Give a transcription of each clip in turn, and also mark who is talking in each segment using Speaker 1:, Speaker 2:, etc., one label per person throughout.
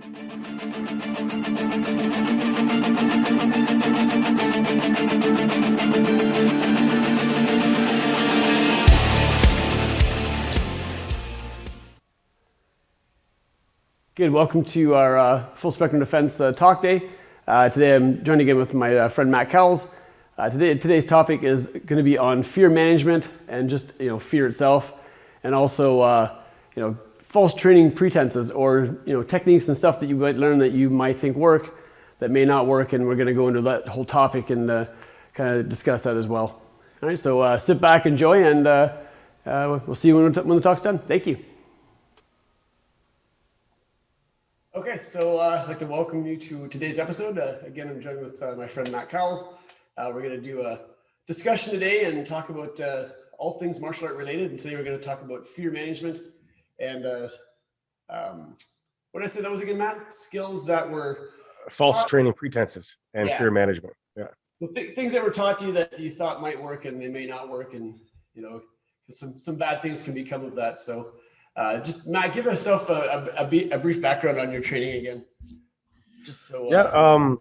Speaker 1: Good, welcome to our Full Spectrum Defense Talk Day. Today I'm joined again with my friend Matt Cowles. Today's topic is going to be on fear management and just fear itself, and also false training pretenses or techniques and stuff that you might learn that you might think work that may not work, and we're going to go into that whole topic and kind of discuss that as well. All right, so sit back, enjoy, and we'll see you when the talk's done. Thank you. Okay, so I'd like to welcome you to today's episode. Again, I'm joined with my friend Matt Cowles. We're going to do a discussion today and talk about all things martial art related. And today we're going to talk about fear management and what did I say that was again, Matt? Skills that were
Speaker 2: false training pretenses and fear management. Yeah,
Speaker 1: the things that were taught to you that you thought might work and they may not work, and some bad things can become of that. So. Just Matt, give yourself a brief background on your training again. Just so.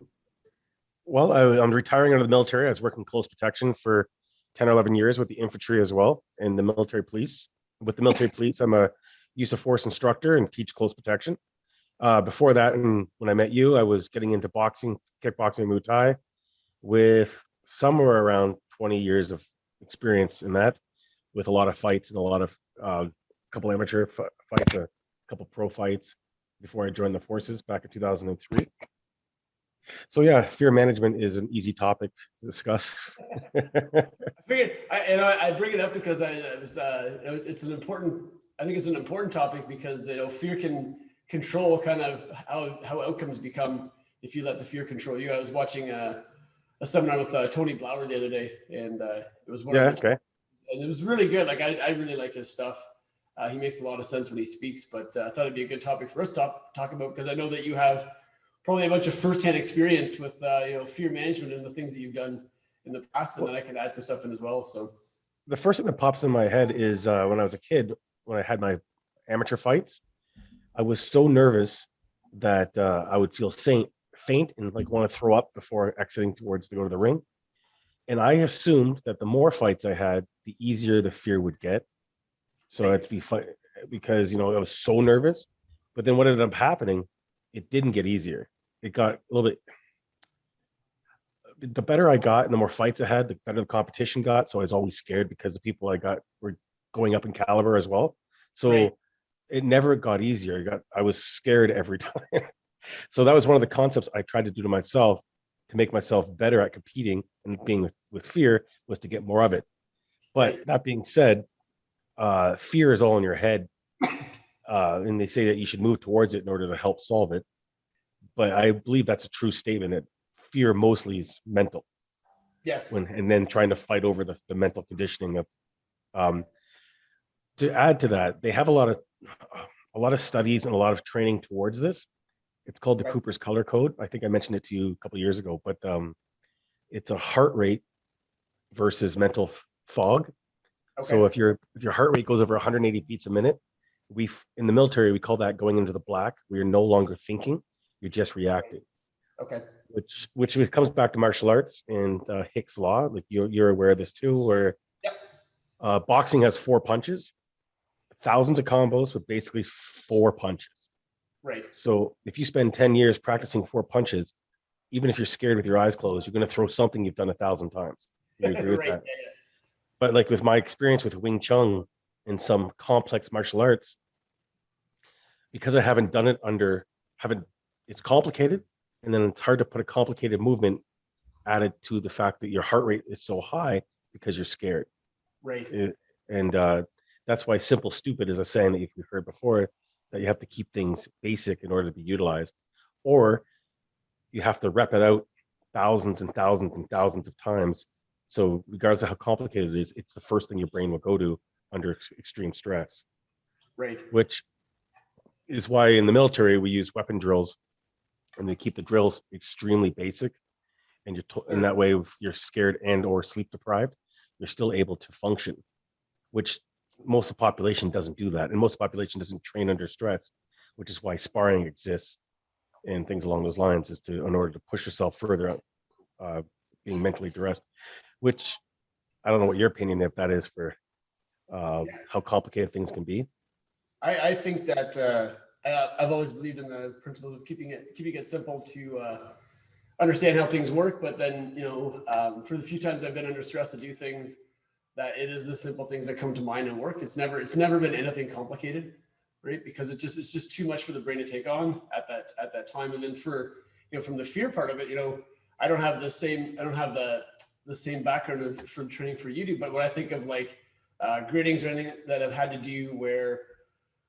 Speaker 2: Well, I'm retiring out of the military. I was working close protection for 10 or 11 years with the infantry as well, and the military police. With the military police, I'm a use of force instructor and teach close protection. Before that, and when I met you, I was getting into boxing, kickboxing, Muay Thai, with somewhere around 20 years of experience in that, with a lot of fights and a lot of couple amateur fights, a couple pro fights before I joined the forces back in 2003. So yeah, fear management is an easy topic to discuss.
Speaker 1: I figured, I bring it up because it's an important topic because fear can control kind of how outcomes become if you let the fear control you. I was watching a seminar with Tony Blauer the other day, and it was and it was really good. Like I really like his stuff. He makes a lot of sense when he speaks, but I thought it'd be a good topic for us to talk about because I know that you have probably a bunch of firsthand experience with fear management and the things that you've done in the past, and then I can add some stuff in as well. So
Speaker 2: the first thing that pops in my head is when I was a kid, when I had my amateur fights, I was so nervous that I would feel faint and like want to throw up before exiting to go to the ring. And I assumed that the more fights I had, the easier the fear would get. So it'd be fun because I was so nervous. But then what ended up happening, it didn't get easier. It got a little bit. The better I got and the more fights I had, the better the competition got. So I was always scared because the people I got were going up in caliber as well. So it never got easier. I was scared every time. So that was one of the concepts I tried to do to myself to make myself better at competing and being with fear, was to get more of it. But that being said, fear is all in your head, and they say that you should move towards it in order to help solve it. But I believe that's a true statement, that fear mostly is mental.
Speaker 1: Yes.
Speaker 2: And then trying to fight over the mental conditioning of. To add to that, they have a lot of studies and a lot of training towards this. It's called the Cooper's Color Code. I think I mentioned it to you a couple of years ago, but it's a heart rate versus mental fog. Okay. So if your heart rate goes over 180 beats a minute, in the military we call that going into the black. We are no longer thinking; you're just reacting.
Speaker 1: Okay.
Speaker 2: Which comes back to martial arts and Hick's law. Like you're aware of this too, where boxing has 4 punches, thousands of combos with basically 4 punches.
Speaker 1: Right.
Speaker 2: So if you spend 10 years practicing 4 punches, even if you're scared with your eyes closed, you're going to throw something you've done 1,000 times. You agree with that? Yeah. But like with my experience with Wing Chun and some complex martial arts, because I haven't done it it's complicated, and then it's hard to put a complicated movement added to the fact that your heart rate is so high because you're scared.
Speaker 1: Right.
Speaker 2: That's why simple stupid is a saying that you've heard before, that you have to keep things basic in order to be utilized, or you have to rep it out thousands and thousands and thousands of times. So regardless of how complicated it is, it's the first thing your brain will go to under extreme stress.
Speaker 1: Right.
Speaker 2: Which is why in the military we use weapon drills, and they keep the drills extremely basic. And in that way, if you're scared and or sleep deprived, you're still able to function, which most of the population doesn't do that. And most of the population doesn't train under stress, which is why sparring exists. and things along those lines is to in order to push yourself further out, being mentally duress, which I don't know what your opinion if that is for how complicated things can be.
Speaker 1: I think that I've always believed in the principles of keeping it simple to understand how things work. But then, for the few times I've been under stress to do things, that it is the simple things that come to mind and work. It's never been anything complicated, right? Because it's just too much for the brain to take on at that time. And then for from the fear part of it, I don't have the same background for the training for you do. But when I think of like grittings or anything that I've had to do where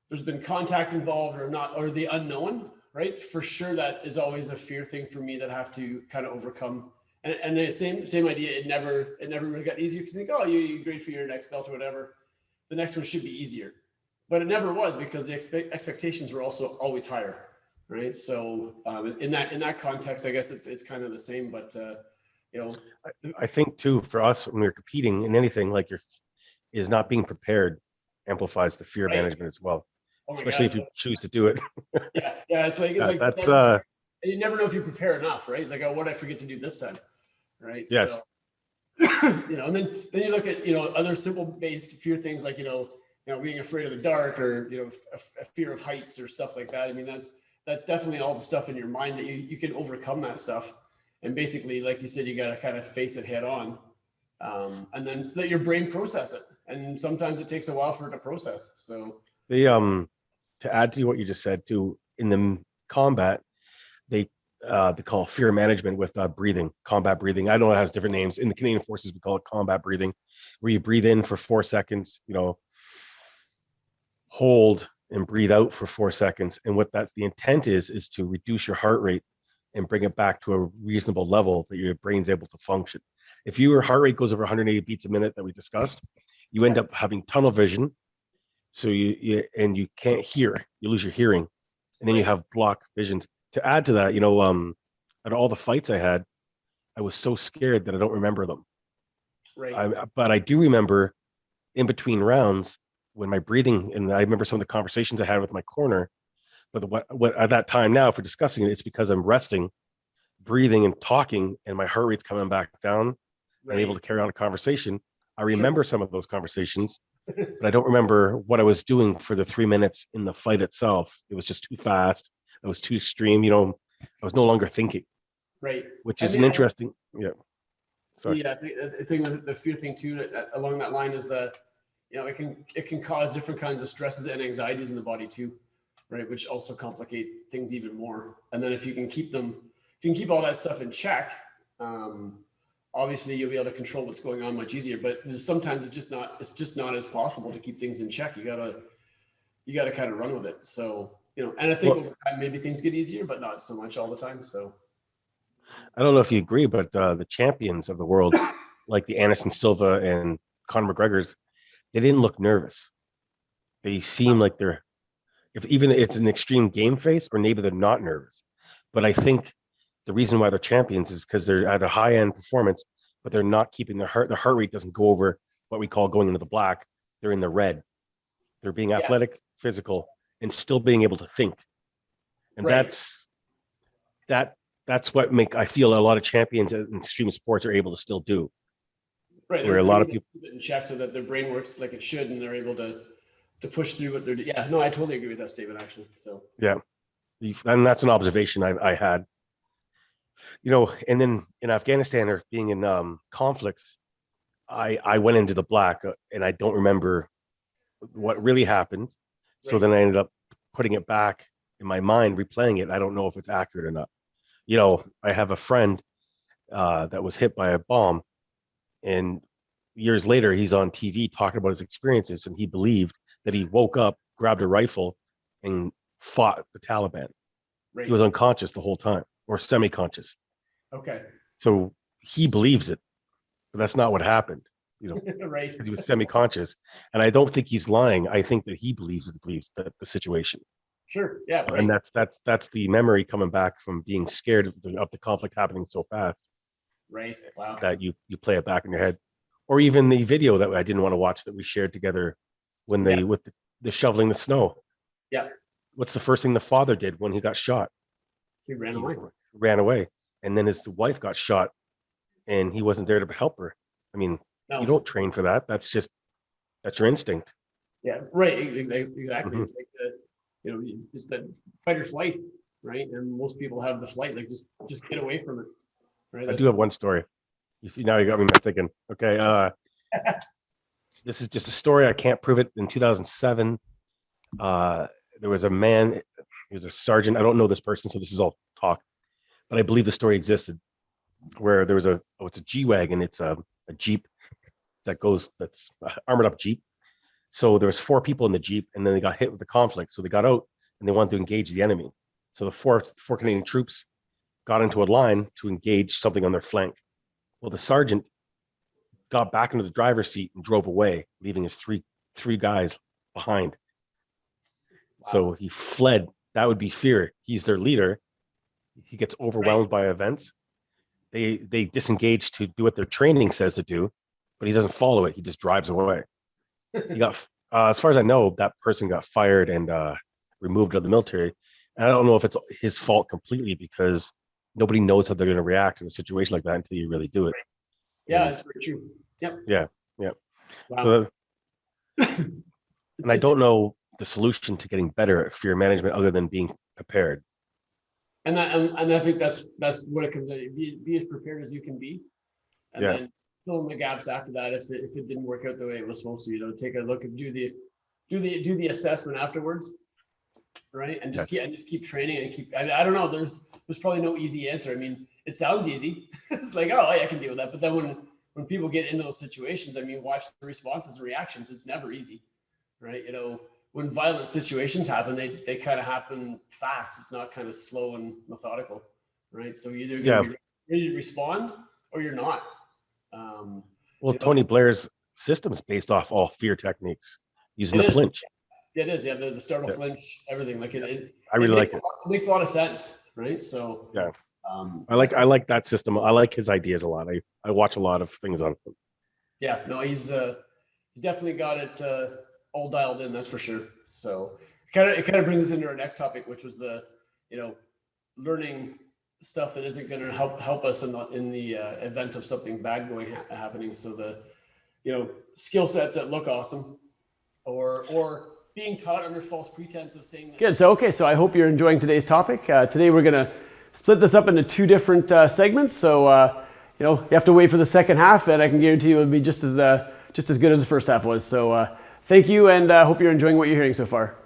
Speaker 1: there's been contact involved or the unknown, right? For sure, that is always a fear thing for me that I have to kind of overcome. And the same idea. It never really got easier because you think, oh, you're great for your next belt or whatever. The next one should be easier, but it never was because the expectations were also always higher, right? So in that context, I guess it's kind of the same. But
Speaker 2: I think too for us when we're competing in anything like is not being prepared amplifies the fear management as well. Oh, especially if you choose to do it.
Speaker 1: yeah. It's like
Speaker 2: that's
Speaker 1: you never know if you prepare enough, right? It's like, oh, what did I forget to do this time, right?
Speaker 2: Yes.
Speaker 1: So, and then you look at other simple based fear things like being afraid of the dark or a fear of heights or stuff like that. I mean that's definitely all the stuff in your mind that you can overcome that stuff, and basically, like you said, you got to kind of face it head on, and then let your brain process it. And sometimes it takes a while for it to process. So
Speaker 2: to add to what you just said too, in the combat, they call fear management with breathing, combat breathing. I know it has different names. In the Canadian Forces, we call it combat breathing, where you breathe in for 4 seconds, hold and breathe out for 4 seconds. And what the intent is to reduce your heart rate and bring it back to a reasonable level that your brain's able to function. If your heart rate goes over 180 beats a minute that we discussed, you end up having tunnel vision. So you can't hear, you lose your hearing, and then you have block visions. To add to that, at all the fights I had, I was so scared that I don't remember them.
Speaker 1: Right.
Speaker 2: But I do remember in between rounds when my breathing, and I remember some of the conversations I had with my corner. But what at that time now, for discussing it, it's because I'm resting, breathing, and talking, and my heart rate's coming back down. Right. I'm able to carry on a conversation. I remember some of those conversations, but I don't remember what I was doing for the 3 minutes in the fight itself. It was just too fast. It was too extreme. I was no longer thinking.
Speaker 1: Right.
Speaker 2: Which is an interesting.
Speaker 1: Sorry. Yeah, I think the fear thing too along that line is that it can cause different kinds of stresses and anxieties in the body too, right? Which also complicate things even more. And then if you can keep all that stuff in check, obviously you'll be able to control what's going on much easier. But sometimes it's just not as possible to keep things in check. You gotta kind of run with it. So and I think over time maybe things get easier, but not so much all the time. So
Speaker 2: I don't know if you agree, but the champions of the world, like the Anderson Silva and Conor McGregor's, they didn't look nervous. They seem like they're, if even it's an extreme game face, or maybe they're not nervous. But I think the reason why they're champions is because they're at a high end performance, but they're not keeping their heart rate doesn't go over what we call going into the black. They're in the red. They're being athletic, physical, and still being able to think. And that's what I feel a lot of champions in extreme sports are able to still do.
Speaker 1: Right.
Speaker 2: Where a lot of people
Speaker 1: keep it in check so that their brain works like it should, and they're able to push through what they're doing. Yeah, no, I totally agree with that statement actually. So
Speaker 2: yeah, and that's an observation I had. And then in Afghanistan or being in conflicts, I went into the black and I don't remember what really happened. So then I ended up putting it back in my mind, replaying it. I don't know if it's accurate or not. I have a friend that was hit by a bomb, and years later he's on TV talking about his experiences, and he believed that he woke up, grabbed a rifle, and fought the Taliban. Right. He was unconscious the whole time, or semi-conscious.
Speaker 1: Okay.
Speaker 2: So he believes it, but that's not what happened.
Speaker 1: Right.
Speaker 2: Because he was semi-conscious, and I don't think he's lying. I think that he believes the situation.
Speaker 1: Sure. Yeah. Right.
Speaker 2: And that's the memory coming back from being scared of the conflict happening so fast.
Speaker 1: Right. Wow.
Speaker 2: That you play it back in your head, or even the video that I didn't want to watch that we shared together when with the shoveling the snow.
Speaker 1: Yeah.
Speaker 2: What's the first thing the father did when he got shot?
Speaker 1: He ran away.
Speaker 2: ran away, and then his wife got shot, and he wasn't there to help her. I mean, you
Speaker 1: No.
Speaker 2: don't train for that. That's your instinct.
Speaker 1: Yeah, right. Exactly.
Speaker 2: Mhm.
Speaker 1: It's like just that fight or flight, right? And most people have the flight, like just get away from it, right?
Speaker 2: I do have one story. Now you got me thinking. Okay, this is just a story. I can't prove it. In 2007, there was a man. He was a sergeant. I don't know this person, so this is all talk, but I believe the story existed. Where there was it's a G-Wagon. It's a Jeep that's armored up Jeep. So there was 4 people in the Jeep, and then they got hit with the conflict. So they got out and they wanted to engage the enemy. So the four Canadian troops got into a line to engage something on their flank. Well, the sergeant got back into the driver's seat and drove away, leaving his three guys behind. Wow. So he fled. That would be fear. He's their leader. He gets overwhelmed by events. They disengage to do what their training says to do, but he doesn't follow it. He just drives away. He got, as far as I know, that person got fired and removed out of the military. And I don't know if it's his fault completely, because nobody knows how they're going to react in a situation like that until you really do it.
Speaker 1: Yeah, that's very true. Yep.
Speaker 2: Yeah. Wow. So, and I don't know the solution to getting better at fear management other than being prepared.
Speaker 1: And I think that's what it comes to. Be as prepared as you can be, and then fill in the gaps after that if it didn't work out the way it was supposed to. Take a look and do the assessment afterwards, right? And just keep training and keep. I don't know. There's probably no easy answer. I mean, it sounds easy. It's like, oh, I can deal with that. But then when people get into those situations, I mean, watch the responses and reactions. It's never easy, right? When violent situations happen, they kind of happen fast. It's not kind of slow and methodical, right? So you're either going to be ready to respond or you're not.
Speaker 2: Tony Blair's system is based off all fear techniques, using the flinch.
Speaker 1: It is, yeah, the startle, flinch, everything. Like
Speaker 2: I really like it.
Speaker 1: It makes a lot of sense, right? So
Speaker 2: yeah, I like that system. I like his ideas a lot. I watch a lot of things on him.
Speaker 1: Yeah, no, he's definitely got it all dialed in, that's for sure. So it kind of brings us into our next topic, which was the learning stuff that isn't going to help us in the event of something bad happening. So the skill sets that look awesome, or being taught under false pretense of saying
Speaker 3: good. So I hope you're enjoying today's topic. Today we're going to split this up into 2 different segments. So you have to wait for the second half, and I can guarantee you it'll be just as good as the first half was. So thank you, and hope you're enjoying what you're hearing so far.